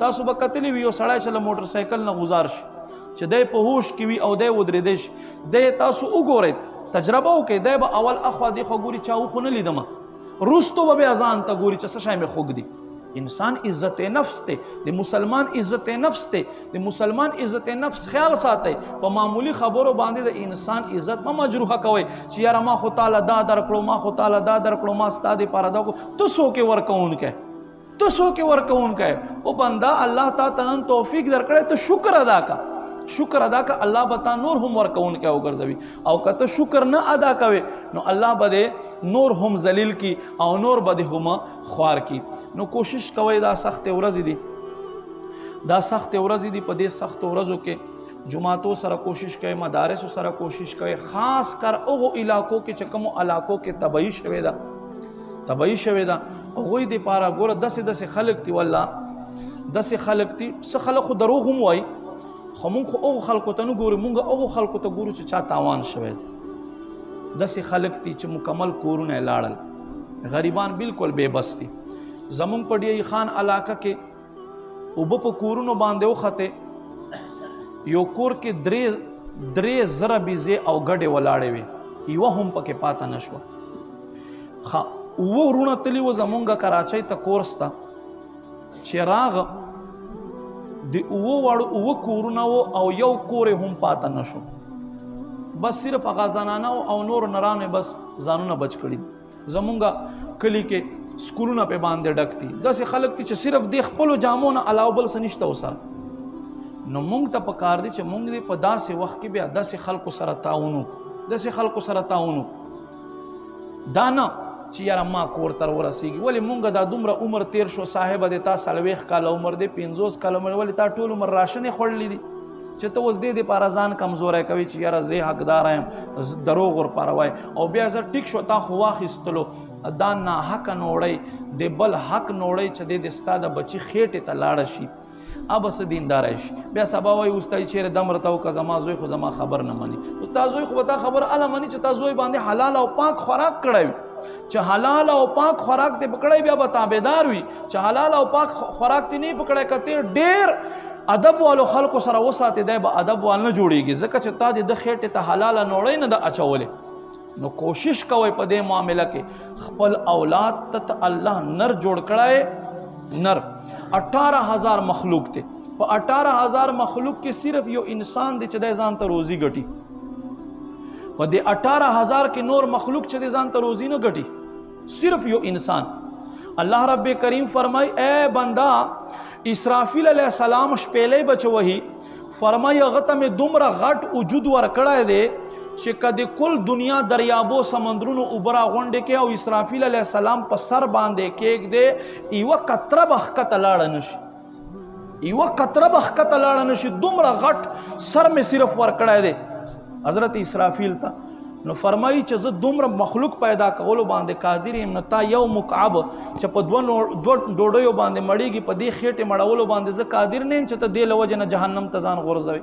تاسو به کتلی وي یو سړی چې له موټر سایکل نه گزار شي چې دی په هوش کې وي او دی ودرېدی شي دی تاسو وګورئ تجربه وکړئ دی به اول اخوا دېخوا ګوري چا خو نه لیدمه وروستو به بیا ځان ته ګوري چې څه شی مې خوږ دی انسان عزت نفس دی د مسلمان عزت نفس دی د مسلمان عزت نفس خیال ساتئ په معمولی خبرو باندې د انسان عزت ما مجروحه کوئ چې یاره ما خو تعالی دا درکړو ما خو تعالی دا درکړو ما ستا دپاره دا کړو ته څوک یې ورکوونکی تو سو کے ورکون کا ہے وہ بندہ اللہ تعالیٰ تنن توفیق در کرے تو شکر ادا کا اللہ بتا نور ہم ورکون کا اگر زوی او کہ تو شکر نہ ادا کوے نو اللہ بدے نور ہم ذلیل کی او نور بدے ہم خوار کی نو کوشش کوئے دا سخت ورځ دی دا سخت ورځ دی په دې سخت ورځو کې جماعتو سره کوشش کوي مدارس سره کوشش کوي خاص کر اوغو علاقو کې چې کوم علاقو کې تبعی شوی دا هغوی د پاره ګوره داسې خلک دي والله داسې خلک دي څه خلک خو دروغ هم وایي خو مونږ خو هغو خلکو ته نه ګورو مونږ هغو خلکو ته ګورو چې چا تاوان شوی دی داسې خلک دي چې مکمل کورونه یې لاړل غریبان بالکل بے بس دي زمونږ په ډیایي خان علاقه کې اوبه په کورونو باندې وختې یو کور کې درې زره بیزې او ګډې ولاړې وې یوه هم پکې پاته نه شوه اوه ورونه تلي و زمونږ کراچۍ ته کورس ته چې راغه د اوه واړو اوه کورونه و او یو کور هم پاته نه شو بس صرف هغه زنانه او نور نرانې بس ځانونه بچ کړي زمونږ کلي کې سکولونه پې باندې ډک دي داسې خلک دي چې صرف د خپلو جامو نه علاوه بل څه نشته ورسره نو مونږ ته پکار دي چې مونږ دې په داسې وخت کې بیا داسې خلکو سره تعاون وکړو دا نه چې یاره ما کور تر ورسېږي ولې مونږ دا دومره عمر تیر شو صاحبه د تا 40 کاله عمر دی 50 کاله عمر ولې تا ټول عمر راشنې خوړلی دي چې ته اوس دې دپاره ځان کمزوری کوي چې یاره زه حقدار یم دروغ ورپاره وای او بیا زه ټیک شو تا خو واخیستلو دا ناحقه نوړی د بل حق نوړی چې دی د ستا د بچي خېټې ته لاړه شي اب څه دینداری شي بیا سبا وایي استاد چیرې دم رته وکړه زما زوی خو زما خبر نه مني تا زوی خو به تا خبر هله مني چې تا زوی باندې حلال او پاک خوراک کړی وي چې حلال او پاک خوراک دې پکړی بیا به تابعدار وي چې حلال او پاک خوراک دې نه پکړی کته ډېر ادب والو خلکو سره وساتې دی به ادب وال نه جوړېږي ځکه چې تا دې د خېټې ته حلاله نوړی نه ده اچولې نو کوشش کوئ په دې معامله کې خپل اولاد ته الله نر جوړ کړی نر 18,000 مخلوق ته په 18,000 مخلوق کې صرف یو انسان دی چې د ځان ته روزي ګټي په دې 18,000 کې نور مخلوق چې د ځان ته روزي نه ګټي صرف یو انسان الله رب کریم فرمای اے بندا اسرافیل علیہ السلام شپېلې بچوهی فرمای هغه ته مې دومره غټ وجود ورکړی دی چې کدی کل دنیا دریابو سمندرونو اوبرا غونډې کې او اسرافیل علیہ السلام په سر باندې کېږ دی یوه قطره به ښکته لاړه نشي دومره غټ سر مې صرف ورکړی دی حضرت اسرافیل ته نو فرمایي چې زه دومره مخلوق پیدا کولو باندې قادر یم نو تا یو مکعب چې په دوه ډوډیو باندې مړیږي په دې خېټې مړولو باندې زه قادر نه یم چې ته دې له وجې نه جهنم ته ځان غورځوې